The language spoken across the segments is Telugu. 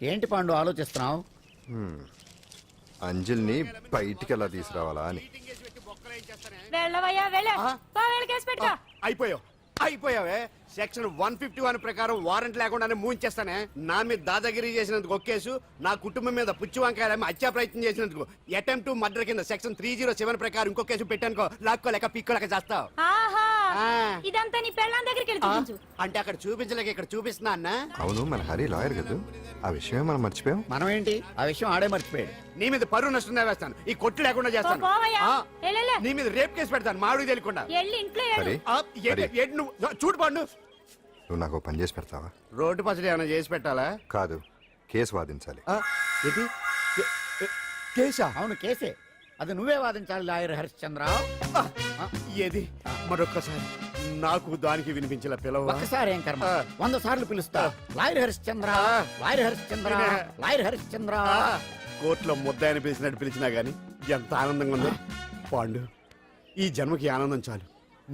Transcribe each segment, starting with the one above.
ఏంటి పాండు ఆలోచిస్తున్నావు? అంజలిని బయటికి ఎలా తీసుకురావాలా అని. అయిపోయావే. సెక్షన్ 151 ప్రకారం వారెంట్ లేకుండానే మూయించేస్తానే. నా మీద దాదాగిరి చేసినందుకు ఒక కేసు, నా కుటుంబం మీద పుచ్చి వంకాయలేమో హత్యా ప్రయత్నం చేసినందుకు అటెంప్ట్ టు మర్డర్ కింద సెక్షన్ 307 ప్రకారం ఇంకో కేసు పెట్టానుకో, లాక్కోలేక పిక్కోలేక చేస్తావు. ఇదంతా నీ పెళ్ళాం దగ్గరికి వెళ్తూ అంటే అక్కడ చూపించలేక ఇక్కడ చూపిస్తున్నా అన్న. అవును, మన హరి లాయర్ కదా, ఆ విషయమే మనం మర్చిపోయాం. మనం ఏంటి ఆ విషయం ఆడే మర్చిపోయాడు. నీ మీద పరువు నష్టం వేస్తాను, ఈ కొట్టు లేకుండా చేస్తాను. నీ మీద రేప్ కేసు పెడతాను మాడు తెలియకుండా. చూడు పండు, నువ్వు నాకు పని చేసి పెడతావా? రోడ్డు పచ్చడి ఏమైనా చేసి పెట్టాలా? కాదు, కేసు వాదించాలి. కేసా? అవును కేసే, అది నువ్వే వాదించాలి లాయర్ హరిశ్చంద్ర. ఏది మరొక్కసారి నాకు దానికి వినిపించిన పిలవ. ఒక్కసారి ఏం కర్మ, 100 సార్లు పిలుస్తా. Lawyer Harishchandra, lawyer Harishchandra, lawyer Harishchandra. కోర్టులో ముద్దాయని పిలిచినట్టు పిలిచినా గానీ ఎంత ఆనందంగా ఉందో పాండు. ఈ జన్మకి ఆనందం చాలు.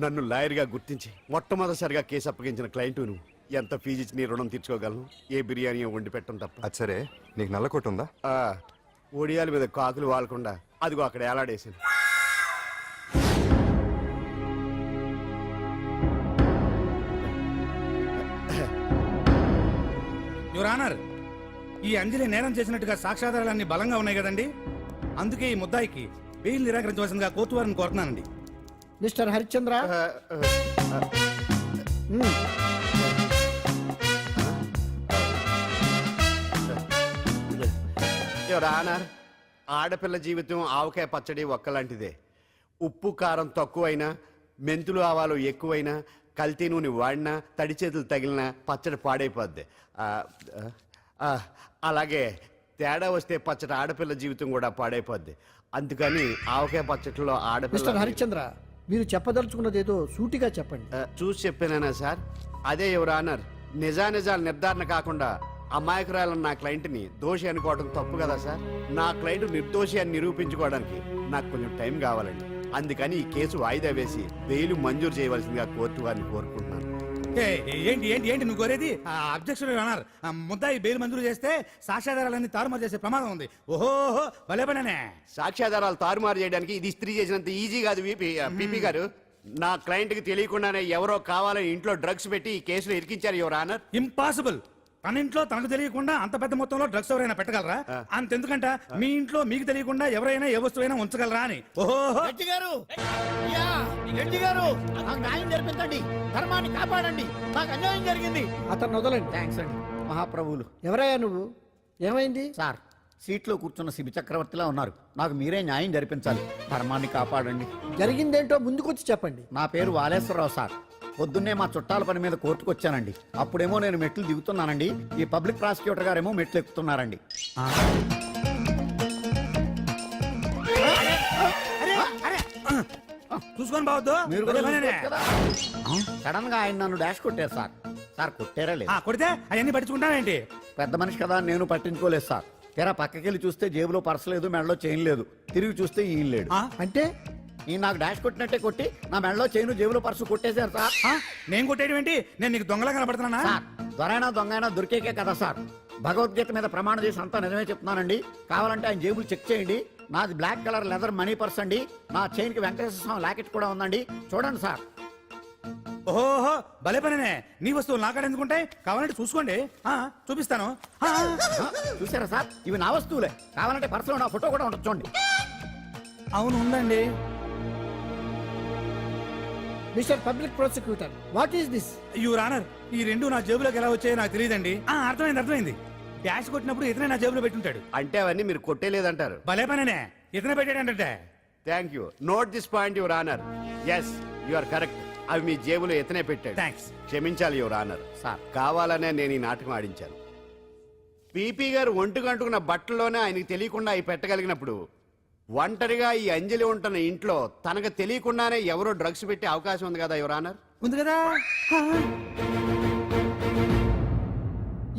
నన్ను లాయర్ గా గుర్తించి మొట్టమొదటిసారిగా కేసు అప్పగించిన క్లయింట్ నువ్వు. ఎంత ఫీజు ఇచ్చి నీ రుణం తీర్చుకోగలను? ఏ బిర్యానీ వండి పెట్టడం తప్ప. అది సరే, నీకు నల్ల కొట్టు ఉందా? ఒడియాల మీద కాకులు వాలకుండా అదిగో అక్కడ ఏలాడేసింది. యువర్ ఆనర్, ఈ అంజలి నేరం చేసినట్టుగా సాక్ష్యాధారాలన్నీ బలంగా ఉన్నాయి కదండి. అందుకే ఈ ముద్దాయికి బెయిల్ నిరాకరించవలసిందిగా కోర్టు వారిని కోరుతున్నానండి. మిస్టర్ హరిశ్చంద్ర, యువర్ ఆనర్, ఆడపిల్ల జీవితం ఆవకాయ పచ్చడి ఒక్కలాంటిదే. ఉప్పు కారం తక్కువైనా, మెంతులు ఆవాలు ఎక్కువైనా, కల్తీ నూనె వాడినా, తడి చేతులు తగిలినా పచ్చడి పాడైపోద్ది. అలాగే తేడా వస్తే పచ్చడి ఆడపిల్ల జీవితం కూడా పాడైపోద్ది. అందుకని ఆవకాయ పచ్చడిలో ఆడపిల్ల. మిస్టర్ హరిశ్చంద్ర, మీరు చెప్పదలుచుకున్నది ఏదో సూటిగా చెప్పండి. చూసి చెప్పానా సార్? అదే యువర్ ఆనర్, నిజానిజాలు నిర్ధారణ కాకుండా అమాయకురాలను నా క్లయింట్ని దోషి అనుకోవడం తప్పు కదా సార్. నా క్లయింట్ నిర్దోషి అని నిరూపించుకోవడానికి నాకు కొంచెం టైం కావాలండి. అందుకని ఈ కేసు వాయిదా వేసి బెయిల్ మంజూరు చేయవలసిందిగా కోర్టు వారిని కోరుకుంటున్నాను. ఏంటి ఏంటి ఏంటి నువ్వు కోరేది? అబ్జెక్షన్ అన్నారు. ముద్దాయి బెయిల్ మంజూరు చేస్తే సాక్ష్యాధారాలన్నీ తారుమారు చేసే ప్రమాదం ఉంది. ఓహో, భలే పనే. సాక్ష్యాధారాలు తారుమారు చేయడానికి ఇది ఇస్త్రీ చేసినంత ఈజీ కాదు పిపి గారు. నా క్లయింట్ కి తెలియకుండానే ఎవరో కావాలని ఇంట్లో డ్రగ్స్ పెట్టి ఈ కేసులో ఇరికించారు యువర్ ఆనర్. ఇంపాసిబుల్. తన ఇంట్లో తనకు తెలియకుండా అంత పెద్ద మొత్తంలో డ్రగ్స్ ఎవరైనా పెట్టగలరా? అంతెందుకంట మీ ఇంట్లో మీకు తెలియకుండా ఎవరైనా ఏ వస్తువైనా ఉంచగలరా అని. న్యాయం జరిపించండి, ధర్మాన్ని కాపాడండి, నాకు అన్యాయం జరిగింది. అతను వదలండి. థ్యాంక్స్ అండి మహాప్రభువులు. ఎవరయ్యా నువ్వు? ఏమైంది? సార్, సీట్లో కూర్చున్న శిబి చక్రవర్తిలా ఉన్నారు. నాకు మీరే న్యాయం జరిపించాలి, ధర్మాన్ని కాపాడండి. జరిగిందేంటో ముందుకొచ్చి చెప్పండి. నా పేరు వాలేశ్వరరావు సార్. పొద్దున్నే మా చుట్టాల పని మీద కోర్టుకు వచ్చానండి. అప్పుడేమో నేను మెట్లు దిగుతున్నానండి, ఈ పబ్లిక్ ప్రాసిక్యూటర్ గారేమో మెట్లు ఎక్కుతున్నారండి. చూసుకొని బావద్దు. మీరు సడన్ గా ఆయన నన్ను డాష్ కొట్టారు సార్. సార్ కొట్టారా లేదు? కొడితే అవన్నీ పట్టించుకుంటావేంటి? పెద్ద మనిషి కదా నేను పట్టించుకోలేదు సార్. తెరా పక్కకెళ్ళి చూస్తే జేబులో పర్స్ లేదు, మెడలో చైన్ లేదు. తిరిగి చూస్తే ఈయన లేడు. అంటే ఈ నాకు డాష్ కొట్టినట్టే కొట్టి నా మెడలో చైను జేబులో పర్సు కొట్టేశారు సార్. నేను కొట్టేయడం ఏంటి? నేను నీకు దొంగలా కనబడుతున్నా సార్? దొరైనా దొంగైనా దొరికేకే కదా సార్. భగవద్గీత మీద ప్రమాణం చేసి అంతా నిజమే చెప్తున్నానండి. కావాలంటే ఆయన జేబులు చెక్ చేయండి. నాది black colour leather money purse అండి. నా చైన్ కి వెంకటేశ్వర స్వామి లాకెట్ కూడా ఉందండి, చూడండి సార్. ఓహో, భలే పనే. నీ వస్తువులు నాకాడ ఎందుకుంటాయి? కావాలంటే చూసుకోండి, చూపిస్తాను. చూసారా సార్, ఇవి నా వస్తువులే. కావాలంటే పర్సులో నా ఫోటో కూడా ఉండదు, చూడండి. అవును, ఉందండి. Mister public prosecutor, what is this? Your honour, ఈ రెండు నా జేబులోకి ఎలా వచ్చాయో నాకు తెలియదండి. అర్థమైంది. డాష్ కొట్టినప్పుడు ఇతనే నా జేబులో పెట్టుంటాడు. అంటే అవన్నీ మీరు కొట్టేలేదంటారు? భలే పనే, ఇతనే పెట్టాడంటే. Thank you. Note this point your honour. Yes, you are correct. అవి మీ జేబులో ఎతనే పెట్టాడు. థాంక్స్. క్షమించాలి యువర్ ఆనర్. సార్, కావాలనే నేను ఈ నాటకం ఆడించాను. పీపీ గారు ఒంటుకంటుకున్న బట్టల్లోనే ఆయనకి తెలియకుండా అవి పెట్టగలిగినప్పుడు, ఒంటరిగా ఈ అంజలి ఉంటున్న ఇంట్లో తనకు తెలియకుండానే ఎవరో డ్రగ్స్ పెట్టే అవకాశం ఉంది కదా యువర్ ఆనర్. ఉంది కదా.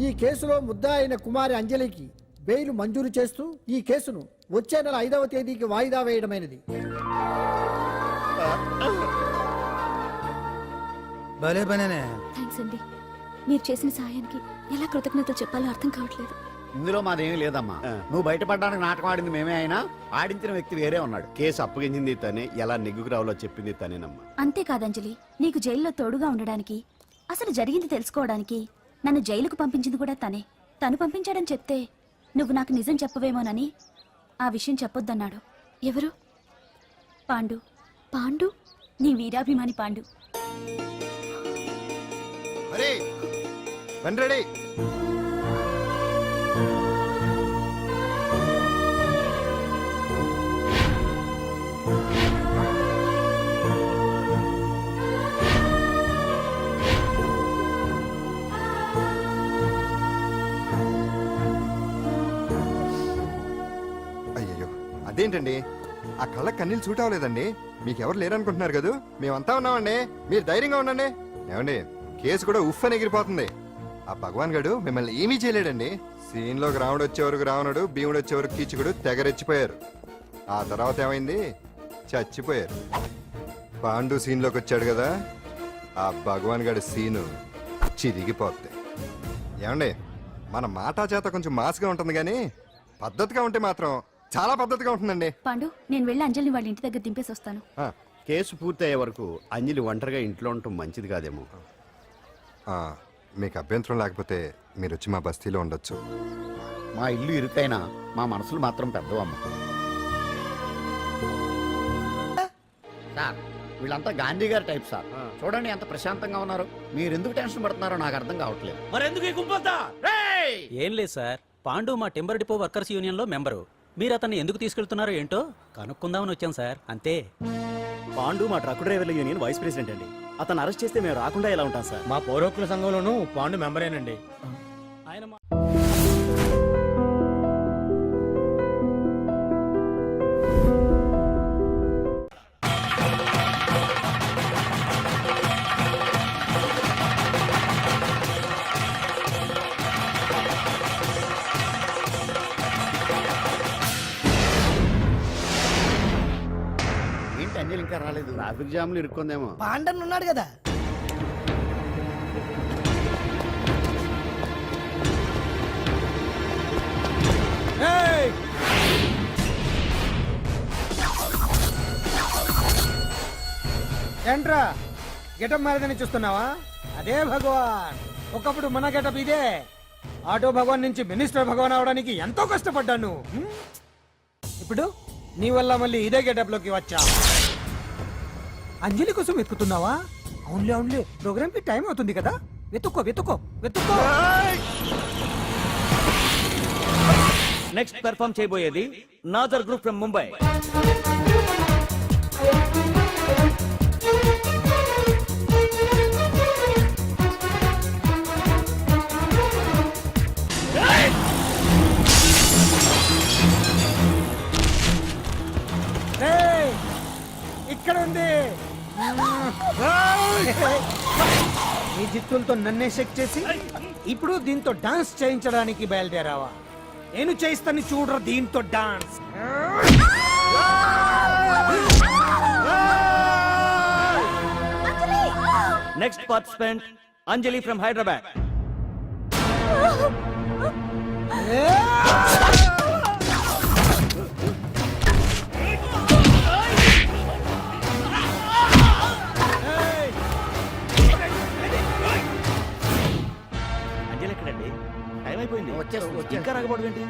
ఈ కేసులో ముద్దా అయిన కుమారి అంజలికి బెయిల్ మంజూరు చేస్తూ ఈ కేసును వచ్చే నెల 5వ తేదీకి వాయిదా వేయడమైనది. థ్యాంక్స్ అండి. మీరు చేసిన సహాయానికి ఎలా కృతజ్ఞతలు చెప్పాలో అర్థం కావట్లేదు. ఇందులో మాదేమీ లేదమ్మా. నువ్వు బయటపడడానికి నాటకం ఆడింది మేమే అయినా ఆడించిన వ్యక్తి వేరే ఉన్నాడు. కేసు అప్పగించింది తనే, ఎలా నెగ్గుకు రావాలో చెప్పింది తనేనమ్మా. అంతేకాదు అంజలి, నీకు జైల్లో తోడుగా ఉండడానికి, అసలు జరిగింది తెలుసుకోవడానికి నన్ను జైలుకు పంపించింది కూడా తనే. తను పంపించాడని చెప్తే నువ్వు నాకు నిజం చెప్పవేమోనని ఆ విషయం చెప్పొద్దన్నాడు. ఎవరు? పాండు. పాండు, నీ వీరాభిమాని పాండు. అరే బండి రెడీ. అయ్యయ్యో అదేంటండి, ఆ కళ్ళకి కన్నీళ్ళు సూట్ అవ్వలేదండి. మీకెవరు లేరనుకుంటున్నారు కదా, మేమంతా ఉన్నామండి. మీరు ధైర్యంగా ఉండండి. ఏమండి, కేసు కూడా ఉఫ్ అని ఎగిరిపోతుంది. ఆ భగవాన్ గడు మిమ్మల్ని ఏమీ చేయలేడండి. సీన్లోకి రాముడు వచ్చే వరకు రావణుడు, భీముడు వచ్చే వరకు కీచుకుడు తెగరెచ్చిపోయారు. ఆ తర్వాత ఏమైంది? చచ్చిపోయారు. పాండు సీన్లోకి వచ్చాడు కదా, ఆ భగవాన్ గడి సీను చిరిగిపోద్ది. ఏమండి, మన మాటా చేత కొంచెం మాస్గా ఉంటుంది కానీ పద్ధతిగా ఉంటే మాత్రం చాలా పద్ధతిగా ఉంటుందండి. పాండు, నేను వెళ్ళి అంజలిని వాళ్ళ ఇంటి దగ్గర దింపేసి వస్తాను. ఆ, కేసు పూర్తయ్యే వరకు అంజలి ఒంటరిగా ఇంట్లో ఉండటం మంచిది కాదేమో. ఆ, మీకు అభ్యంతరం లేకపోతే మీరు వచ్చి మా బస్తీలో ఉండొచ్చు. మా ఇల్లు ఇరుకైనా మా మనసులు మాత్రం పెద్దవమ్మ. సార్, వీళ్ళంతా గాంధీ గారి టైప్ సార్. చూడండి ఎంత ప్రశాంతంగా ఉన్నారు. మీరు ఎందుకు టెన్షన్ పడుతున్నారో నాకు అర్థం కావట్లేదు. మరెందుకు ఈ గుంపంతా? రేయ్! ఏం లేదు సార్, పాండు మా టింబర్ డిపో వర్కర్స్ యూనియన్ లో మెంబరు. మీరు అతన్ని ఎందుకు తీసుకెళ్తున్నారో ఏంటో కనుక్కుందామని వచ్చాం సార్, అంతే. పాండు మా ట్రక్ డ్రైవర్ల యూనియన్ వైస్ ప్రెసిడెంట్ అండి. అతను అరెస్ట్ చేస్తే మేము రాకుండా ఎలా ఉంటాం సార్? మా పౌరోక్తుల సంఘంలోనూ పాండు మెంబరేనండి. ఆయన మా- ఏంటి అంజలి ఇంకా రాలేదు? ట్రాఫిక్ జామ్లు ఇరుక్కుందేమో. పాండన్ ఉన్నాడు కదా. ఏంట్రా గెటప్ మారదని చూస్తున్నావా? అదే భగవాన్. ఒకప్పుడు మన గెటప్ ఇదే. ఆటో భగవాన్ నుంచి మినిస్టర్ భగవాన్ అవడానికి ఎంతో కష్టపడ్డాను. ఇప్పుడు నీ వల్ల మళ్ళీ ఇదే గెటప్ లోకి వచ్చా. అంజలి కోసం వెతుకుతున్నావా? అవునులే అవునులే, ప్రోగ్రామ్ కి టైం అవుతుంది కదా. వెతుక్కో వెతుక్కో వెతుక్కో. నెక్స్ట్ పెర్ఫామ్ చేయబోయేది నాదర్ గ్రూప్ ఫ్రమ్ ముంబై. ఏయ్, ఇక్కడ ఉంది. ఈ జిత్తులతో నన్నే చెక్ చేసి ఇప్పుడు దీంతో డాన్స్ చేయించడానికి బయలుదేరావా? నేను చేయిస్తాను చూడరా దీంతో dance. Next participant Anjali from Hyderabad. Anjali ఎక్కడండి? టైం అయిపోయింది. వచ్చేస్తుంది. ఇంకా రాకపోవడం ఏంటి?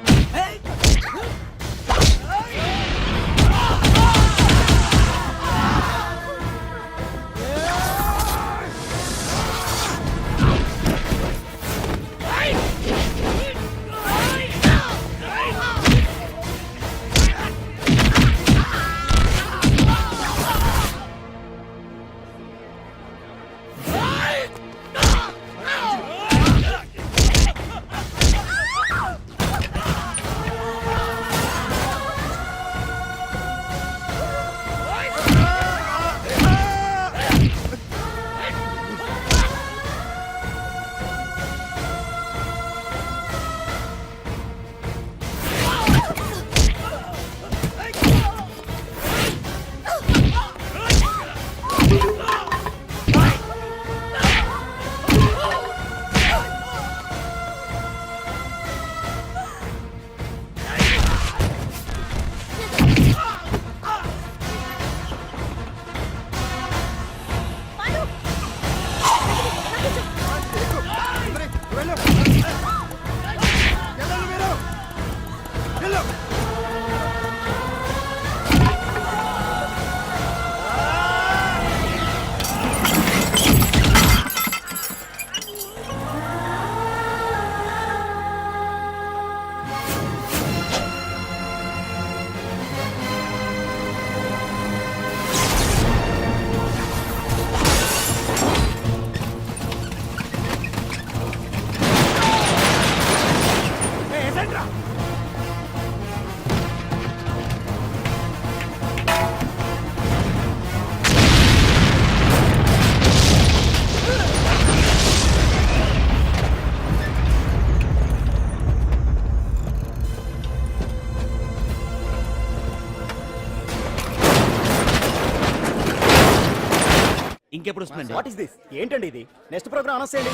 ఇంకెప్పుడు వస్తుందండి? What is this? ఏంటండి ఇది? నెక్స్ట్ ప్రోగ్రామ్ అనౌన్స్ చేయండి.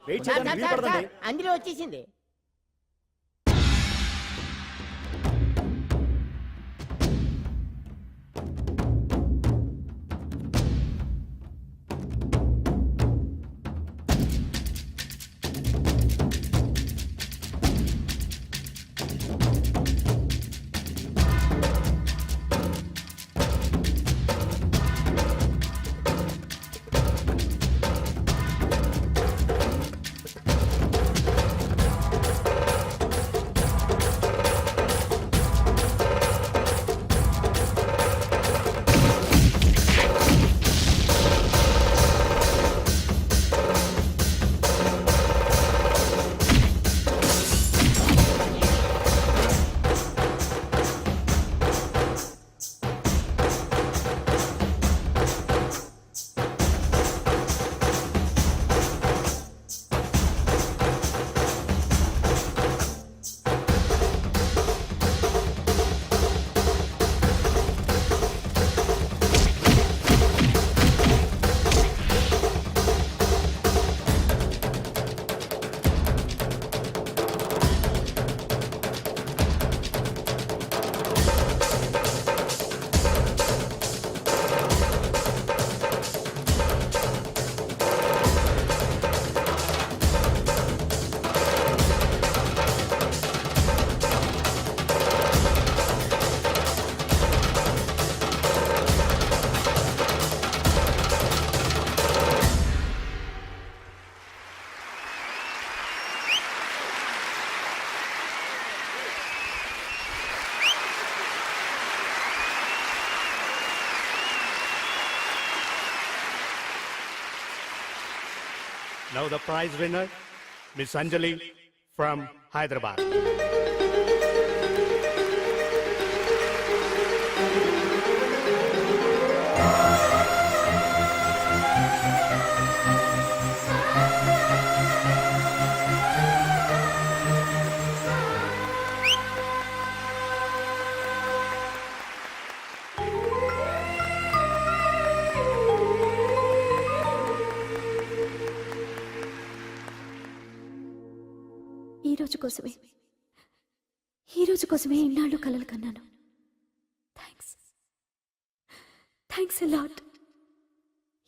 వెయిట్ చేయడానికి వీలు పడదండి. అందులో వచ్చేసింది. Now the prize winner, Miss Anjali from Hyderabad. ఈ రోజు కోసమే ఇన్నాళ్ళు కలలు కన్నాను. Thanks lot.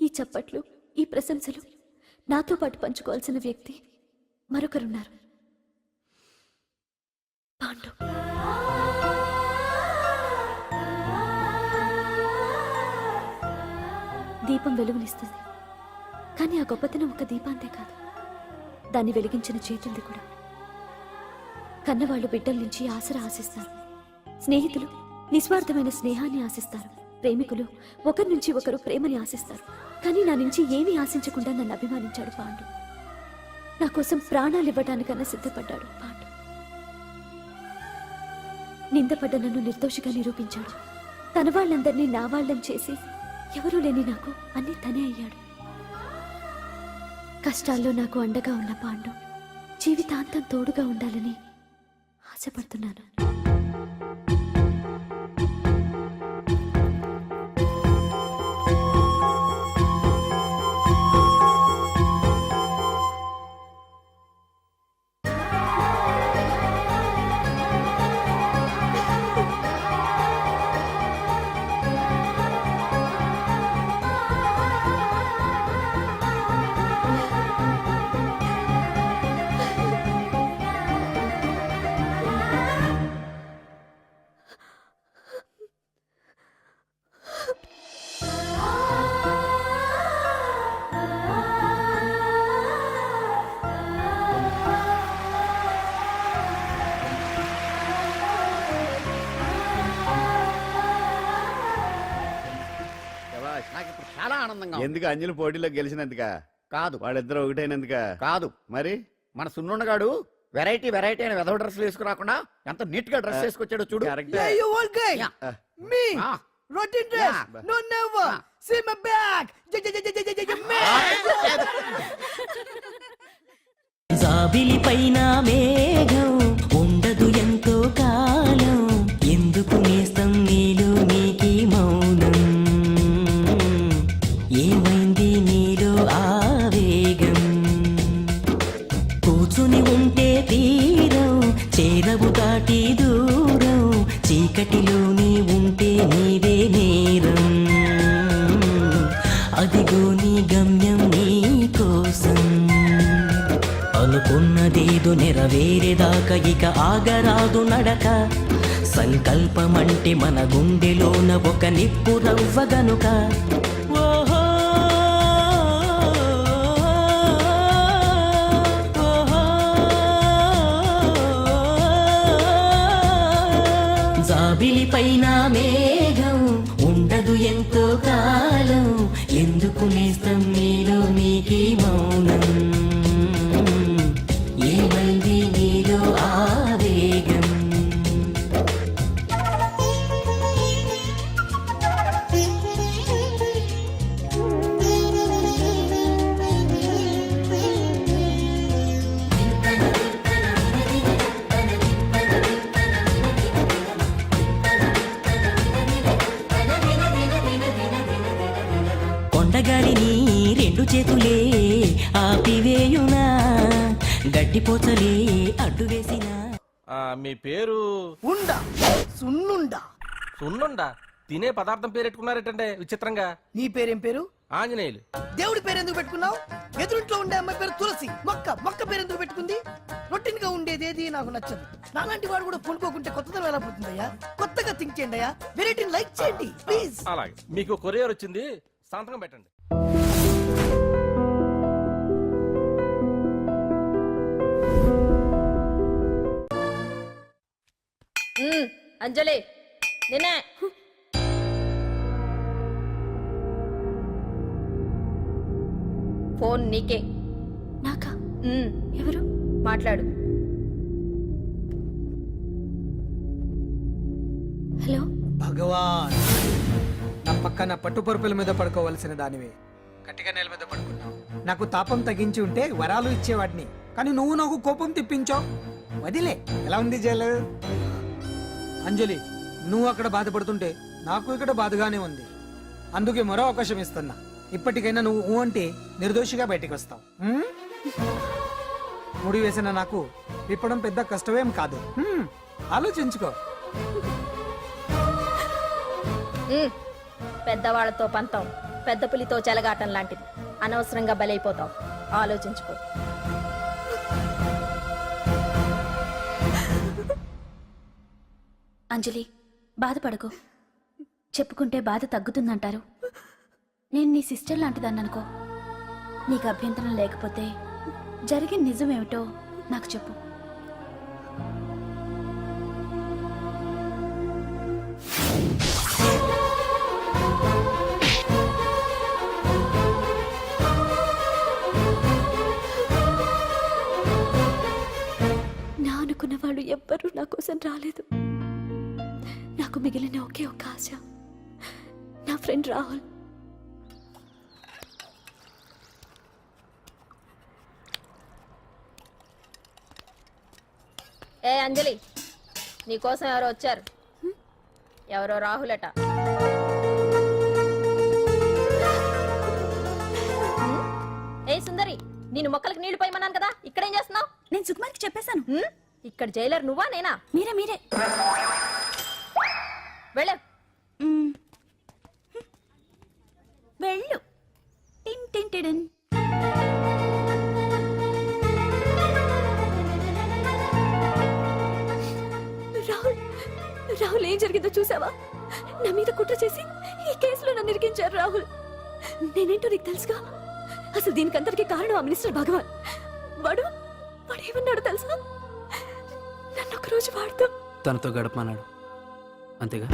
ఈ చప్పట్లు, ఈ ప్రశంసలు నాతో పాటు పంచుకోవాల్సిన వ్యక్తి మరొకరున్నారు. పాండు. దీపం వెలుగునిస్తుంది, కానీ ఆ గొప్పతనం ఒక దీపాంతే కాదు, దాన్ని వెలిగించిన చేతులది కూడా. కన్నవాళ్ళు బిడ్డల నుంచి ఆసరా ఆశిస్తారు, స్నేహితులు నిస్వార్థమైన స్నేహాన్ని ఆశిస్తారు, ప్రేమికులు ఒకరి నుంచి ఒకరు ప్రేమని ఆశిస్తారు. కానీ నా నుంచి ఏమీ ఆశించకుండా నన్ను అభిమానించాడు పాండు. నా కోసం ప్రాణాలు ఇవ్వడానికన్నా సిద్ధపడ్డాడు పాండు. నిందపడ్డ నన్ను నిర్దోషిగా నిరూపించాడు. తన వాళ్ళందరినీ నా వాళ్ళని చేసి ఎవరూ లేని నాకు అన్నీ తనే అయ్యాడు. కష్టాల్లో నాకు అండగా ఉన్న పాండు జీవితాంతం తోడుగా ఉండాలని ఆశపడుతున్నాను. నాకు ఇప్పుడు చాలా ఆనందంగా ఉంది. ఎందుకు అంజలి పోటీలో గెలిచినందుక? కాదు. వాళ్ళిద్దరు ఒకటైనందుక? కాదు. మరి మన సున్నుండగాడు వెరైటీ వెరైటీ అయిన వెదవ డ్రెస్సులు వేసుకురాకుండా ఎంత నీట్ గా డ్రెస్ వేసుకొచ్చాడో చూడు. కరెక్టే. you old guy. Yeah. Me. Ah. Rotten dress. Yeah. No, never. Ah. See my back. Man. జాబిలి పైన మేఘం ఉండదు ఎంతో కాలం ఎందుకు నేస్తం నీలో నీకి మౌనం ఏమైంది నీలో ఆవేగం కూర్చుని ఉంటే తీరం చేరవు దాటి దూరం చీకటిలోని ఉంటే నీదే నేరం అదిగో నీ గమ్యం నీ కోసం అనుకున్నదేదో నెరవేరేదాకా ఇక ఆగరాదు నడక సంకల్పమంటే మన గుండెలోన ఒక నిప్పు రవ్వ గనుక ఓహో ఓహో. జాబిలి పైన మేఘం ఉండదు ఎంతో కాలం ఎందుకు నేస్తం నీలో నీకి మౌనం ఏమైంది నీలో ఆవేగం కొండగాలిని రెండు చేతులే ఆపివేయునా గడ్డిపోచలే అడ్డు వేసిన మీ పేరు ఉండా. సున్నుండా. సున్నుండా తినే పదార్థం పేరు పెట్టుకున్నారేటంటే విచిత్రంగా. నీ పేరేం పేరు? ఆంజనేయులు. దేవుడి పేరు ఎందుకు పెట్టుకున్నావు? ఎదురింట్లో ఉండే అమ్మాయి పేరు తులసి. మొక్క పేరు ఎందుకు పెట్టుకుంది? రొటీన్ గా ఉండేది ఏది నాకు నచ్చదు. నాలాంటి వాడు కూడా కొనుక్కోకుంటే కొత్తదనం ఎలా పోతుందయ్యా? కొత్తగా థింక్ చేయండి అయ్యా. వెరైటీని లైక్ చేయండి ప్లీజ్. అలాగే మీకు కొరియర్ వచ్చింది, సంతకం పెట్టండి. అంజలి నిన్నే ఫోన్ నీకే. నాకా? ఎవరు మాట్లాడు? హలో భగవాన్, నా పక్కన పట్టుపరుపుల మీద పడుకోవలసిన దానివే గట్టిగా నేల మీద పడుకున్నావు. నాకు తాపం తగ్గించి ఉంటే వరాలు ఇచ్చేవాడిని, కానీ నువ్వు నాకు కోపం తెప్పించావు. వదిలే. ఎలా ఉంది జైలు? అంజలి, నువ్వు అక్కడ బాధపడుతుంటే నాకు ఇక్కడ బాధగానే ఉంది. అందుకే మరో అవకాశం ఇస్తున్నా. ఇప్పటికైనా నువ్వు ఊ అంటే నిర్దోషిగా బయటికి వస్తావు. ముడి వేసిన నాకు విప్పడం పెద్ద కష్టమేం కాదు. ఆలోచించుకో. పెద్దవాళ్లతో పంతం పెద్ద పులితో చెలగాటం లాంటిది. అనవసరంగా బలైపోతావు. ఆలోచించుకో. అంజలి, బాధపడకు. చెప్పుకుంటే బాధ తగ్గుతుందంటారు. నేను నీ సిస్టర్ లాంటిదాన్ని అనుకో. నీకు అభ్యంతరం లేకపోతే జరిగిన నిజమేమిటో నాకు చెప్పు. నా అనుకున్న వాళ్ళు ఎవ్వరూ నా కోసం రాలేదు. నాకు మిగిలిన ఒకే ఒక ఆశ, నా ఫ్రెండ్ రాహుల్. ఏ అంజలి, నీకోసం ఎవరో వచ్చారు. ఎవరో రాహుల్ అట. ఏ సుందరి, నేను మొక్కలకు నీళ్లు పోయమన్నాను కదా, ఇక్కడేం చేస్తున్నావు? నేను సుకుమార్కి చెప్పేశాను. ఇక్కడ జైలర్ నువ్వా నేనా? మీరే. వెళ్ళు. వెళ్ళు. టిన్ టిన్ టిడిన్. రాహుల్ ఏం జరిగిందో చూసావా? నా మీద కుట్ర చేసి ఈ కేసులో నన్ను ఇరికించారు రాహుల్. నేనేంటో నీకు తెలుసుగా. అసలు దీనికంతటికీ కారణం ఆ మినిస్టర్ భగవాన్. వాడు ఏమన్నాడు తెలుసా? నన్ను ఒక రోజు వాడుతూ తనతో గడపమన్నాడు, అంతేగా?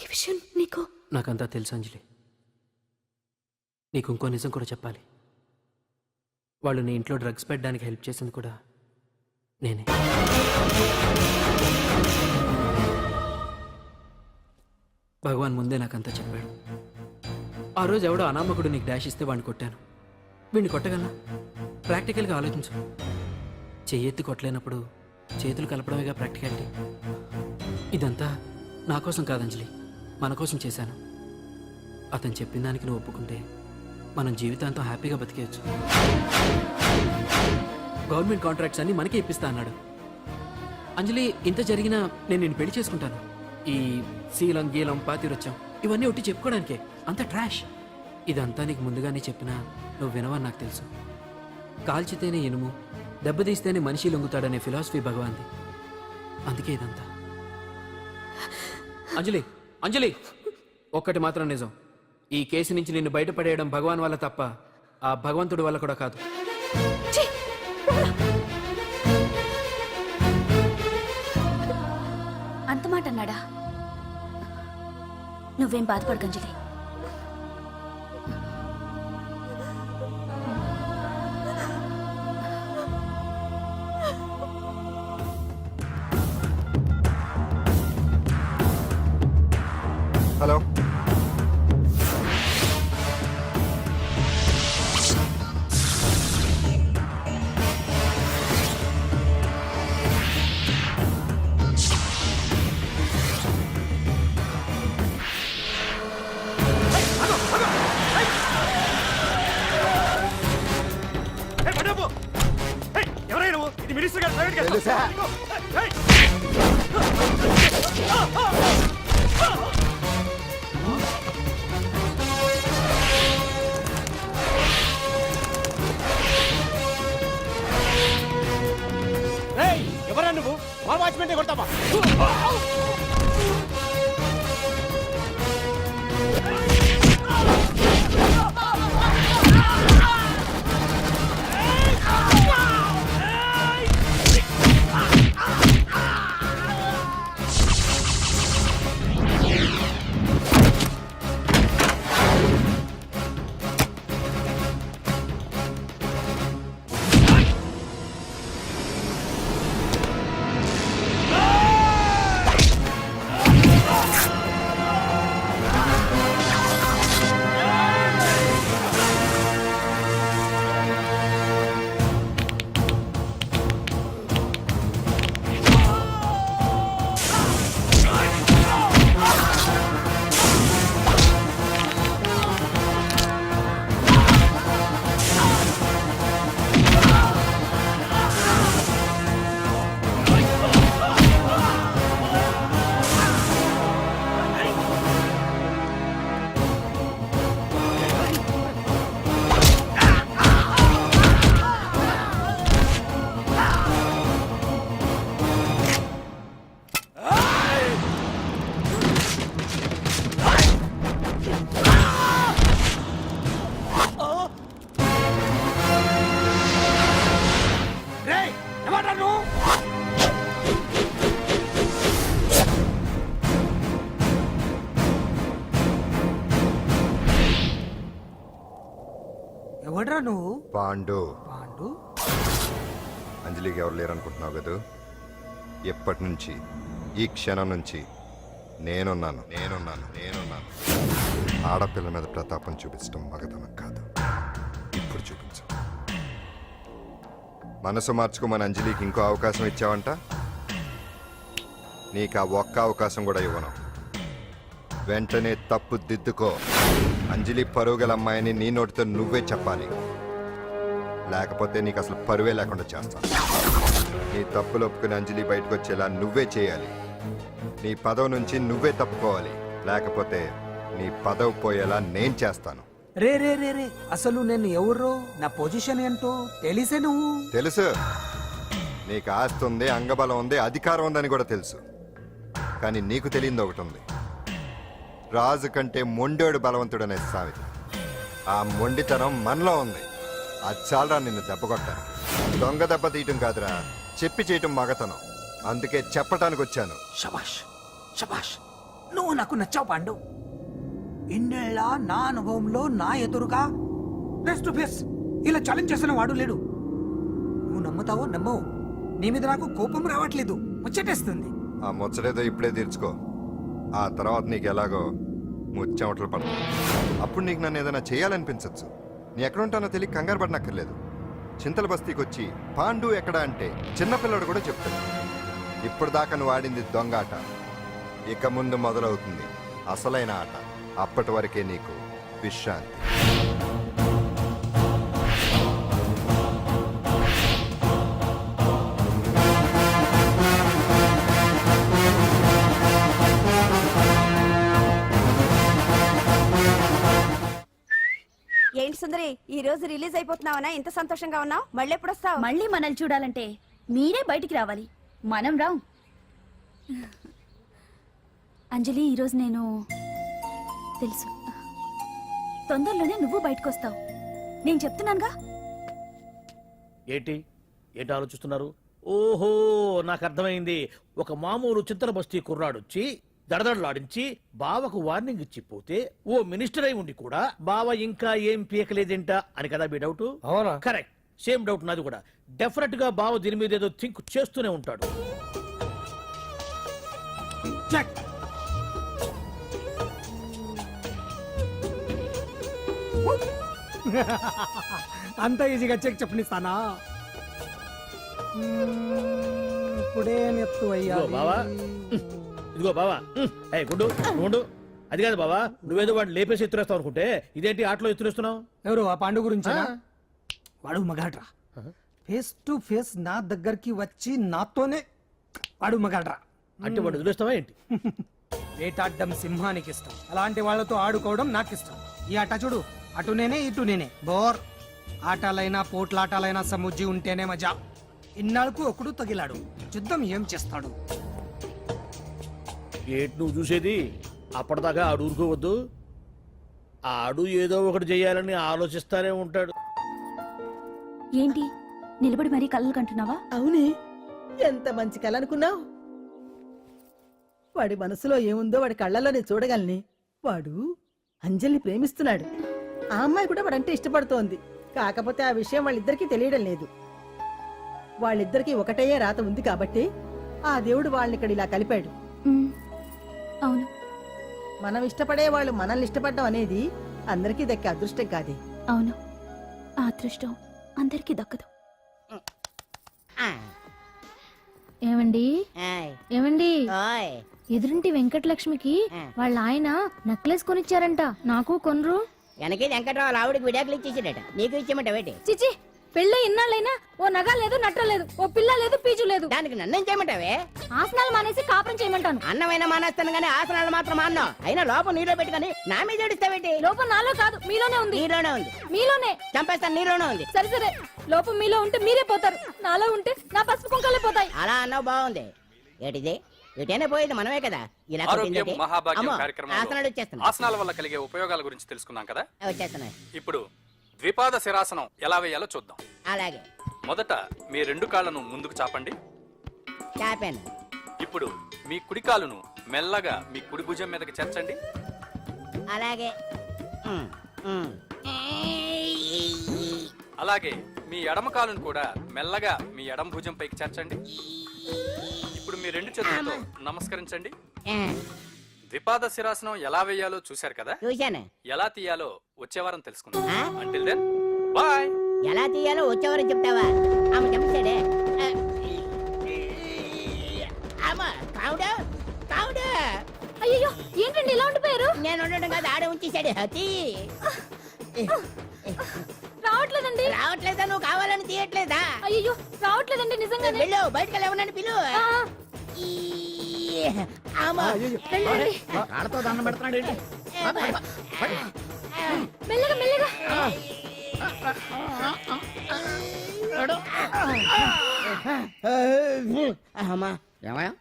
ఈ విషయం నీకు? నాకంతా తెలుసు అంజలి. నీకు ఇంకో నిజం కూడా చెప్పాలి. వాళ్ళు నీ ఇంట్లో డ్రగ్స్ పెట్టడానికి హెల్ప్ చేసింది కూడా నేనే. భగవాన్ ముందే నాకంతా చెప్పాడు. ఆ రోజు ఎవడో అనామకుడు నీకు డాష్ ఇస్తే వాడిని కొట్టాను. వీడిని కొట్టగలనా? ప్రాక్టికల్గా ఆలోచించు. చెయ్యెత్తి కొట్టలేనప్పుడు చేతులు కలపడమేగా ప్రాక్టికాలిటీ. ఇదంతా నా కోసం కాదు అంజలి, మన కోసం చేశాను. అతను చెప్పిన దానికి నువ్వు ఒప్పుకుంటే మనం జీవితాంతం హ్యాపీగా బతికేయచ్చు. గవర్నమెంట్ కాంట్రాక్ట్స్ అన్ని మనకే ఇప్పిస్తా అన్నాడు. అంజలి, ఇంత జరిగినా నేను నిన్ను పెళ్లి చేసుకుంటాను. ఈ శీలం గీలం పాతిరొచ్చాం ఇవన్నీ ఒట్టి చెప్పుకోవడానికే, అంత ట్రాష్. ఇదంతా నీకు ముందుగానే చెప్పినా నువ్వు వినవని నాకు తెలుసు. కాల్చితేనే ఇనుము, దెబ్బతీస్తేనే మనిషి లొంగుతాడనే ఫిలాసఫీ భగవాన్ది. అందుకే ఇదంతా. అంజలి, అంజలి, ఒక్కటి మాత్రం నిజం, ఈ కేసు నుంచి నిన్ను బయటపడేయడం భగవాన్ వల్ల తప్ప ఆ భగవంతుడి వల్ల కూడా కాదు. అంత మాట అన్నాడా? నువ్వేం బాధపడకు అంజలి. హలో, ఎవరైనా నువ్వు? ఇది మినిస్టర్ గారు ప్రైవేట్ గెస్ట్ తెలుసా? ఎవరా నువ్వు? మా వాచ్మెన్ కొడతావా? ఎవడ్రా నువ్వు? పాండు. పాండు? అంజలికి ఎవరు లేరనుకుంటున్నావు కదా? ఎప్పటి నుంచి, ఈ క్షణం నుంచి నేనున్నాను. ఆడపిల్ల మీద ప్రతాపం చూపించడం మగతనం కాదు. ఇప్పుడు చూపించు. మనసు మార్చుకోమని అంజలికి ఇంకో అవకాశం ఇచ్చావంట. నీకు ఆ ఒక్క అవకాశం కూడా ఇవ్వను. వెంటనే తప్పు దిద్దుకో. అంజలి పరుగల అమ్మాయిని నీ నోటితో నువ్వే చెప్పాలి, లేకపోతే నీకు అసలు పరువే లేకుండా చేస్తాను. నీ తప్పులు ఒప్పుకుని అంజలి బయటకు వచ్చేలా నువ్వే చేయాలి. నీ పదవి నుంచి నువ్వే తప్పుకోవాలి, లేకపోతే నీ పదవి పోయేలా నేను చేస్తాను. రే రే రే రే అసలు నేను ఎవరో, నా పొజిషన్ ఏంటో తెలిసే నువ్వు? తెలుసు. నీకు ఆస్తి ఉంది, అంగబలం ఉంది, అధికారం ఉందని కూడా తెలుసు. కానీ నీకు తెలియంది ఒకటి ఉంది. రాజు కంటే మొండోడు బలవంతుడనే సామెత. ఆ మొండితనం మనలో ఉంది. అది చాలరా నిన్ను దెబ్బ కొట్టాను. దొంగ దెబ్బ తీయటం కాదురా, చెప్పి చేయటం మగతనం. అందుకే చెప్పటానికి వచ్చాను. శబాష్ శబాష్, నువ్వు నాకు నచ్చావు పాండు. ఇన్నేళ్ళ నా అనుభవంలో నా ఎదురుగా ఫేస్ టు ఫేస్ ఇలా ఛాలెంజ్ చేసిన వాడు లేడు. నువ్వు నమ్ముతావో నమ్మవు, నీ మీద నాకు కోపం రావట్లేదు, ముచ్చటేస్తుంది. ఆ ముచ్చటేదో ఇప్పుడే తీర్చుకో. ఆ తర్వాత నీకు ఎలాగో ముచ్చెమటలు పడతాయి. అప్పుడు నీకు నన్ను ఏదైనా చేయాలనిపించచ్చు. నీ ఎక్కడుంటానో తెలియ కంగారు పడనక్కర్లేదు. చింతల బస్తీకి వచ్చి పాండు ఎక్కడ అంటే చిన్నపిల్లడు కూడా చెప్తాడు. ఇప్పుడు దాకా నువ్వు ఆడింది దొంగ ఆట, ఇక ముందు మొదలవుతుంది అసలైన ఆట. అప్పటి వరకే నీకు విశ్రాంతి. ఏంటి సుందరి, ఈ రోజు రిలీజ్ అయిపోతున్నావనా? ఇంత సంతోషంగా ఉన్నావు? మళ్ళీ ఎప్పుడు వస్తావు? మళ్ళీ మనల్ని చూడాలంటే మీరే బయటికి రావాలి, మనం రాం. అంజలి, ఈరోజు నేను తెలుసు, తొందరలోనే నువ్వు బయటకు వస్తావు, నేను చెప్తున్నానుగా. ఏంటి ఏంటి ఆలోచిస్తున్నారు? ఓహో, నాకు అర్థమైంది. ఒక మామూలు చింతల బస్తీ కుర్రాడొచ్చి దడదడలాడించి బావకు వార్నింగ్ ఇచ్చి పోతే ఓ మినిస్టర్ అయి ఉండి కూడా బావ ఇంకా ఏం పీకలేదేంట అని కదా మీ డౌట్? అవునా? కరెక్ట్, సేమ్ డౌట్ నాది కూడా. డెఫినెట్ గా బావ దీని మీద ఏదో థింక్ చేస్తూనే ఉంటాడు. చెక్. అంత ఈజీగా చెక్ చెప్పనిస్తానా? ఇప్పుడే నెత్తు అయ్యా. ఇదిగో బావా, ఇదిగో బావా. ఏ గుండు గుండు, అది కాదు బావా, నువ్వేదో వాడిని లేపేసి ఎత్తురేస్తావు అనుకుంటే ఇదేంటి ఆటలో ఎత్తురేస్తున్నావు? ఎవరు ఆ పాండు గురించి? వాడు మగాడ్రా, ఫేస్ టు ఫేస్ నా దగ్గరికి వచ్చి నాతోనే. వాడు మగాడ్రా అంటే వాడు వదిలేస్తావా ఏంటి? వేటాడ్డం సింహానికి ఇష్టం, అలాంటి వాళ్ళతో ఆడుకోవడం నాకు ఇష్టం. ఈ ఆట చూడు, అటు నేనే ఇటు నేనే. బోర్. ఆటలైనా పోట్లాటాలైనా సముజ్జి ఉంటేనే మజా. ఇన్నాళ్ళకు ఒకడు తగిలాడు, యుద్ధం ఏం చేస్తాడు? ఏంటి నువ్వు చూసేది? అప్పటిదాకా ఆడు ఊరుకోవద్దు. ఆడు ఏదో ఒకటి చేయాలని ఆలోచిస్తానే ఉంటాడు. ఏంటి నిలబడి మరీ కళ్ళు కంటున్నావా? అవునే, ఎంత మంచి కళ అనుకున్నావు. వాడి మనసులో ఏముందో వాడి కళ్ళలో నేను చూడగలని. వాడు అంజలిని ప్రేమిస్తున్నాడు. ఆ అమ్మాయి కూడా వాడంటే ఇష్టపడుతోంది. కాకపోతే ఆ విషయం వాళ్ళిద్దరికీ తెలియడం లేదు. వాళ్ళిద్దరికీ ఒకటయ్యే రాత ఉంది కాబట్టి ఆ దేవుడు వాళ్ళని ఇక్కడ ఇలా కలిపాడు. ఉమ్, అవును. మనం ఇష్టపడే వాళ్ళు మనల్ని ఇష్టపడడం అనేది అందరికీ దక్కే అదృష్టం కాదే. అవును, ఆ అదృష్టం అందరికీ దక్కదు. ఏమండి ఏమండి ఎదురింటి వెంకటలక్ష్మికి వాళ్ళ ఆయన నెక్లెస్ కొనిచ్చారంట, నాకు కొనరు. వెనకే వెంకట్రావు ఆవిడకి విడాకులు ఇచ్చేసాడట, నీకు ఇచ్చేమంటావేటి? చిచి, పెళ్ళి ఇన్నాళ్ళైనా ఓ నగ లేదు, నట్ర లేదు, ఓ పిల్ల లేదు, పీచు లేదు. దానికి నన్నేం చేయమంటావే? ఆసనాలు మానేసి కాపురం చేయమంటాను. అన్నమైనా మానేస్తాను గానీ ఆసనాలు మాత్రం మాన్నా. అయినా లోపం నీలో పెట్టుకొని నా మీద ఏడుస్తావేటి? లోపం నాలో కాదు, మీలోనే ఉంది. నీలోనే ఉంది. మీలోనే చంపేస్తాను, నీలోనే ఉంది. సరే సరే, లోపం మీలో ఉంటే మీరే పోతారు, నాలో ఉంటే నా పసుపు కుంకలే పోతాయి. అలా అన్నావు, బాగుంది. ఏటిది? ఎటైనా పోయేది మనమే కదా. ఇలా కొట్టిందేటి? అమ్మో, ఆసనాలు వచ్చేస్తున్నాయి. ఆసనాల వల్ల కలిగే ఉపయోగాల గురించి తెలుసుకున్నాం కదా. వచ్చేస్తున్నాయి. ఇప్పుడు ద్విపాద శిరాసనం ఎలా వేయాలో చూద్దాం. అలాగే. మొదట మీ రెండు కాళ్ళను ముందుకు చాపండి. చాపాను. ఇప్పుడు మీ కుడి కాలును మెల్లగా మీ కుడి భుజం మీదకి చేర్చండి. అలాగే. అలాగే మీ ఎడమ కాలును కూడా మెల్లగా మీ ఎడమ భుజం పైకి చేర్చండి. ఇప్పుడు మీ రెండు చేతులతో నమస్కరించండి. ద్విపాద శిరాసనం ఎలా వేయాలో చూశారు కదా. చూశాను. ఎలా తీయాలో వచ్చే వారం తెలుసుకుందాం. Until then bye. ఎలా తీయాలో వచ్చేవారు చెప్తావా? ఆమె చెప్పాడే. అయ్యో, ఏంటండి ఇలా ఉండిపోయారు? నేను ఉండడం కాదు, ఆడే ఉంచేసాడు. రావట్లేదండి. రావట్లేదా? నువ్వు కావాలని తీయట్లేదా? అయ్యో, రావట్లేదండి నిజంగానే. వెళ్ళు, బయటకు వెళ్ళమని పిలు. కాళ్ళతో దండం పెడుతున్నాడు ఏంటి? మెల్లగా మెల్లగా. ఏమయ్యా,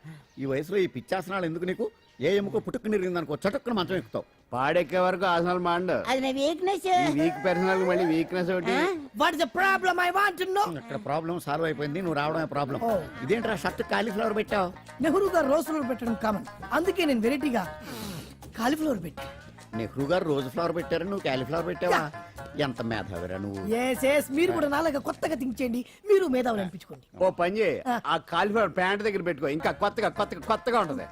ఈ వయసులో ఈ పిచ్చాసనాలు ఎందుకు నీకు? ఏ ఎముకో పుట్టుకు నిరిగిందనుకో చటుక్కున మంచం ఎక్కుతావు. పాడెక్కే వరకు ఆసనాలు మాండు. అది నా వీక్నెస్. వీక్ పర్సనల్ మళ్ళీ వీక్నెస్ ఒకటి. What is the problem? I want to know. ఇక్కడ ప్రాబ్లం సాల్వ్ అయిపోయింది, నువ్వు రావడమే ప్రాబ్లం. ఇదేంట్రా షర్ట్ కాలీఫ్లవర్ పెట్టావు? నెహ్రూ గారు రోజ్ ఫ్లవర్ పెట్టడం కామన్, అందుకే నేను వెరైటీగా కాలీఫ్లవర్ పెట్టి నెహ్రూ గారు రోజు ఫ్లవర్ పెట్టారు, నువ్వు క్యాలీఫ్లవర్ పెట్టావా? ఎంత మేధావిరా నువ్వు. ఎస్ మీరు కూడా నాలాగా కొత్తగా థింక్ చేయండి, మీరు మేధావులు అనిపించుకోండి. ఓ పని చేయి, ఆ కాలిఫ్లవర్ ప్యాంట్ దగ్గర పెట్టుకో, ఇంకా కొత్తగా ఉంటది.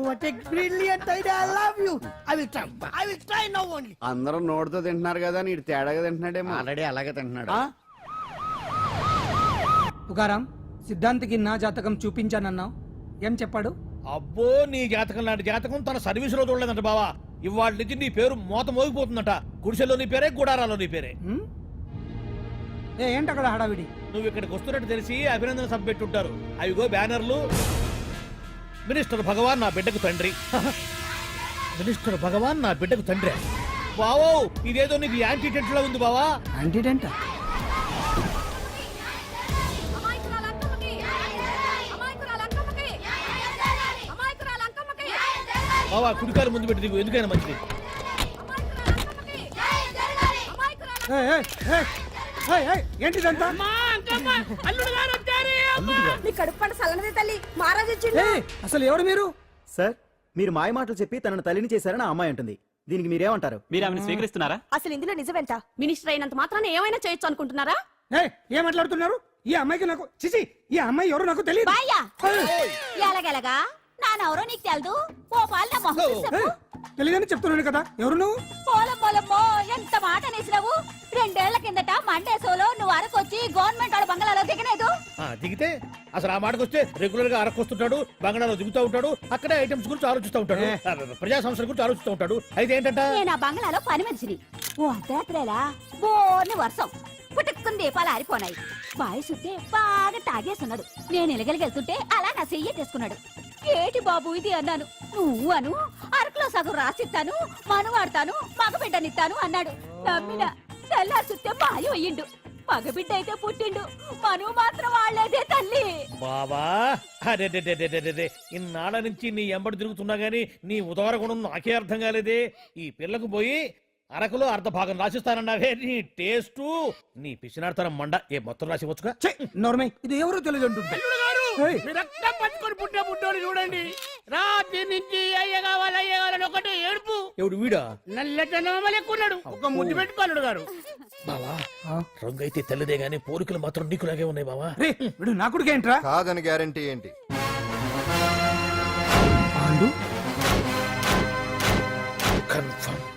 What a brilliant idea. I love you. I will try now only. అందరూ నోటితో తింటున్నారు కదా అని ఇటు తేడాగా తింటున్నాడేమో. ఆల్రెడీ అలాగే తింటున్నాడు. ఆ? తుకారాం, సిద్ధాంతికి నా జాతకం చూపించానన్నావు, ఏం చెప్పాడు? అబ్బో నీ జాతకం లాంటి జాతకం తన సర్వీస్ లో చూడలేదంట బావా. ఇవాళ నుంచి నీ పేరు మోత మోగిపోతుందట. గుడిసెలో నీ పేరే, గుడారాలో నీ పేరే. ఏంటి అక్కడ హడావిడి? నువ్వు ఇక్కడికి వస్తున్నట్టు తెలిసి అభినందన సభ పెట్టుంటారు. అవిగో బ్యానర్లు. మినిస్టర్ భగవాన్ నా బిడ్డకు తండ్రి. మినిస్టర్ భగవాన్ నా బిడ్డకు తండ్రి. బావో ఇదేదో నీకు యాంటీటెంట్ లో ఉంది బావా. యాంటీడెంట్? బావా కుడికాలు ముందు పెట్టి దిగు, ఎందుకైనా మంచిది. ఏంటిదంతా? అసలు ఎవరు మీరు? సార్, మీరు మాయ మాటలు చెప్పి తనను తల్లిని చేశారని ఆ అమ్మాయి అంటుంది. దీనికి మీరేమంటారు? మీరు ఆమెను స్వీకరిస్తున్నారా? అసలు ఇందులో నిజమేంట? మినిస్టర్ అయినంత మాత్రాన ఏమైనా చేయొచ్చు అనుకుంటున్నారా? ఏం మాట్లాడుతున్నారు? ఈ అమ్మాయికి నాకు చిచి, ఈ అమ్మాయి ఎవరు నాకు తెలియదు. ఎలాగెలగా నానెవరో నీకు తెలదు. ఓ పాల మొహం చెప్పు. తెలియదని చెప్తున్నాను కదా, ఎవరు నువ్వు? పోలమ్మో ఎంత మాట అనేసినావు. 2 ఏళ్ల కిందట మండేసోలో నువ్వు అరకొచ్చి గవర్నమెంట్ వాళ్ళ బంగ్లాలో దిగలేదు. దిగితే అసలు ఆ మాటకు వస్తే రెగ్యులర్ గా అరకొస్తుంటాడు, బంగాళాలో దిగుతూ ఉంటాడు, అక్కడే ఐటమ్స్ గురించి ఆలోచిస్తూ ఉంటాడు, ప్రజా సంస్థల గురించి ఆలోచిస్తూ ఉంటాడు. అయితే ఏంటంట, నేను ఆ బంగ్లాలో పని మనిషిని. ఓ అర్ధరాత్రేలా బోర్ని వర్షం పుట్టుకుని దీపాలు ఆరిపోనాయి. బాయ్ సుట్టే బాగా తాగేస్తున్నాడు. నేను ఎలగలిగెళ్తుంటే అలా నా చెయ్యి తీసుకున్నాడు. ఏటి బాబు ఇది అన్నాను. నువ్వు అను, అరకులో సగం రాసిస్తాను, మనువాడతాను, మగబిడ్డనిస్తాను అన్నాడు. నమ్మిన తెల్లారి సుత్తే మాయం అయ్యిండు. మగబిడ్డ అయితే పుట్టిండు, మనువు మాత్రం వాళ్ళేదే తల్లి. బాబా అరే ఇన్నాళ్ళ నుంచి నీ ఎంబడి తిరుగుతున్నా గానీ నీ ఉదార గుణం నాకే అర్థం కాలేదే. ఈ పిల్లకు పోయి అరకులో అర్ధ భాగం రాసిస్తానన్నావే, నీ టేస్టు నీ పిచ్చినాడతనం మండ. ఏ మొత్తం రాసి వచ్చుగా. నోర్మై, ఇది ఎవరు తెలియదు అంటుంటే. రక్తం పట్టుకొని పుట్టే పుట్టోడు చూడండి. రాత్రి నుంచి అయ్య కావాలని ఒకటి ఏడుపు. ఎవడు వీడా? నల్లెక్కున్నాడు, ఒక ముద్దు పెట్టుకోలేడు గారు. బావా రంగు అయితే తెల్లదే గానీ పోలికలు మాత్రం నీకులాగే ఉన్నాయి బావా. వీడు నా కొడుకు ఏంట్రా? కాదని గ్యారంటీ ఏంటి? పాండు కన్ఫర్మ్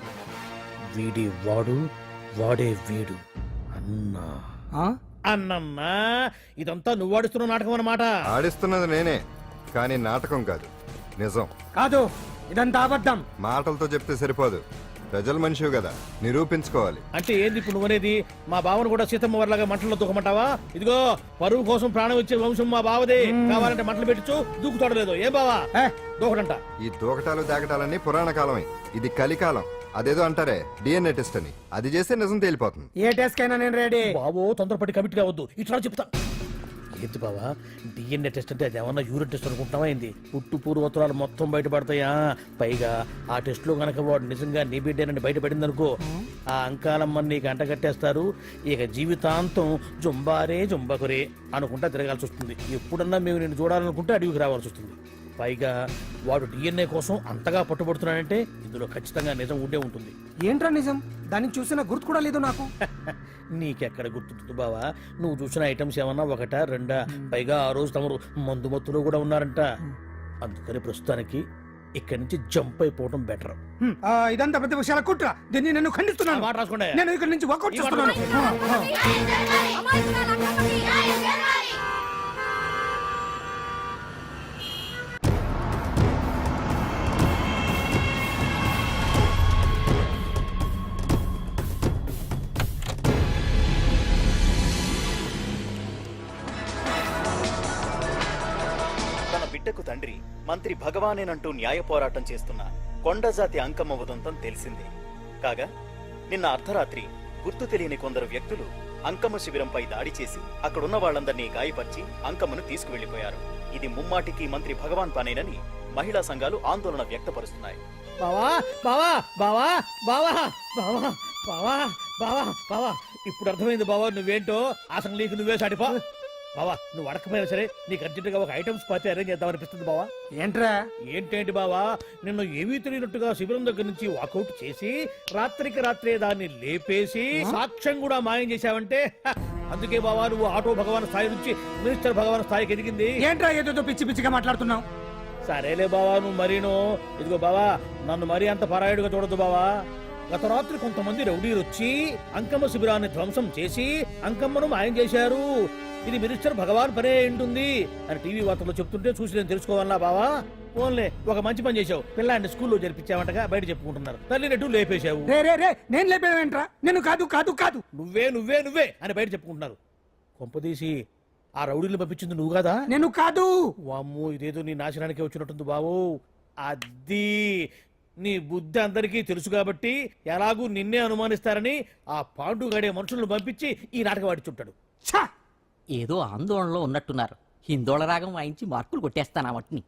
వీడి వాడు, వాడే వీడు. అన్నా అన్నమ్మా, ఇదంతా నువ్వు ఆడిస్తున్న నాటకం అన్నమాట. ఆడిస్తున్నది నేనే, కానీ నాటకం కాదు, నిజం. కాదు, ఇదంతా అబద్ధం. మాటలతో చెప్తే సరిపోదు, ప్రజల మనిషివి కదా, నిరూపించుకోవాలి. అంటే ఏంది ఇప్పుడు నువ్వనేది? మా బావను కూడా సీతమ్మ వారిలాగా మంటల్లో దూకమంటావా? ఇదిగో పరువు కోసం ప్రాణం ఇచ్చే వంశం మా బావదే. కావాలంటే మంటలు పెట్టచ్చు, దూకుతాడు లేదు. ఏం బావా దూకడంట? ఈ దూకటాలు దాకటాలన్నీ పురాణ కాలమే, ఇది కలికాలం. అదేదో అంటారే డిఎన్ఏ టెస్ట్ అని, అది చేస్తే నిజం తేలిపోతుంది. ఏ టెస్ట్ కైనా నేను రెడీ. బాబో తొందరపడి కమిట్ కావద్దు, ఇట్లా చెప్తా. ఏంటి బావా డిఎన్ఏ టెస్ట్ అంటే అది ఏమన్నా యూరిన్ టెస్ట్ అనుకుంటున్నావా ఏంది? పుట్టు పూర్వోత్తరాలు మొత్తం బయటపడతాయా? పైగా ఆ టెస్ట్ లో గనక వాడు నిజంగా నీ బిడ్డేనని బయటపడింది అనుకో, ఆ అంకాలమ్మని నీకు అంటగట్టేస్తారు. ఇక జీవితాంతం జుంబారే జుంబకురే అనుకుంటా తిరగాల్సి వస్తుంది. ఎప్పుడన్నా మేము నిన్ను చూడాలనుకుంటే అడవికి రావాల్సి వస్తుంది. పైగా వాడు డిఎన్ఏ కోసం అంతగా పట్టుబడుతున్నాడంటే ఇందులో ఖచ్చితంగా నిజం ఉండే ఉంటుంది. ఏంట్రా నిజం? దాన్ని చూసిన గుర్తు కూడా లేదు నాకు. నీకెక్కడ గుర్తుంటుంది బావా? నువ్వు చూసిన ఐటమ్స్ ఏమన్నా ఒకటా రెండా? పైగా ఆ రోజు తమరు మందు మత్తులో కూడా ఉన్నారంట. అందుకని ప్రస్తుతానికి ఇక్కడి నుంచి జంప్ అయిపోవడం బెటర్. ఇదంతా పెద్ద విషయాల కుట్ర, దీన్ని నేను ఖండిస్తున్నాను. మాట రాసుకోండి. నేను ఇక్కడి నుంచి వర్కౌట్ చేస్తున్నాను. బిడ్డకు తండ్రి మంత్రి భగవానేనంటూ న్యాయ పోరాటం చేస్తున్న కొండజాతి అంకమ్మ ఉదంతం తెలిసిందే. కాగా నిన్న అర్ధరాత్రి గుర్తు తెలియని కొందరు వ్యక్తులు అంకమ్మ శిబిరంపై దాడి చేసి అక్కడున్న వాళ్ళందరినీ గాయపరిచి అంకమ్మను తీసుకువెళ్లిపోయారు. ఇది ముమ్మాటికి మంత్రి భగవాన్ పనేనని మహిళా సంఘాలు ఆందోళన వ్యక్తపరుస్తున్నాయి. బావా బావా బావా బావా బావా బావా బావా బావా ఇప్పుడు అర్థమైంది బావా నువ్వేంటో. అసలు నీకు నువ్వే సాటిపో. బావా నువ్వు అడకపోయినా సరే నీకు అర్జెంటుగా ఒక ఐటమ్స్ పార్టీ అరేంజ్ చేద్దాం అనిపిస్తుంది బావా. ఏంట్రా ఏంటేంటి బావా, నిన్ను ఏమీ తెలియనట్టుగా శిబిరం దగ్గర నుంచి వాకౌట్ చేసి రాత్రికి రాత్రే దాన్ని లేపేసి సాక్ష్యం కూడా మాయం చేశావంటే అందుకే బావా నువ్వు ఆటో భగవాన్ స్థాయి నుంచి మినిస్టర్ భగవాన్ స్థాయికి ఎదిగింది. ఏంట్రా ఏదో పిచ్చి పిచ్చిగా మాట్లాడుతున్నావు? సరేలే బావా నువ్వు మరీను. ఇదిగో బావా నన్ను మరీ అంత పరాయుడుగా చూడద్దు బావా. గత రాత్రి కొంతమంది రౌడీలు వచ్చి అంకమ్మ శిబిరాన్ని ధ్వంసం చేసి అంకమ్మను మాయం చేశారు. ఇది మినిస్టర్ భగవాన్ పనే ఉంటుంది అని టీవీ వార్తల్లో చెప్తుంటే చూసి నేను తెలుసుకోవాలా బావా. ఓన్లే ఒక మంచి పని చేశావు, పిల్లాన్ని స్కూల్లో జరిపించావంటగా బయట చెప్పుకుంటున్నారు. తల్లినట్టు లేపేశావు. రే నేను లేపేవేంట్రా? నేను కాదు కాదు కాదు నువ్వే నువ్వే నువ్వే అని బయట చెప్పుకుంటున్నారు. కొంపదీసి ఆ రౌడీలు పంపించింది నువ్వు కదా? నేను కాదు. వామ్మో ఇదేదో నీ నాశనానికి వచ్చినట్టుంది బావు. అది నీ బుద్ధి అందరికీ తెలుసు కాబట్టి ఎలాగూ నిన్నే అనుమానిస్తారని ఆ పాండుగాడే మనుషులను పంపించి ఈ నాటకం ఆడిచుంటాడు. ఛా! ఏదో ఆందోళనలో ఉన్నట్టున్నారు. హిందోళ రాగం వాయించి మార్కులు కొట్టేస్తాను ఆ మట్టిని.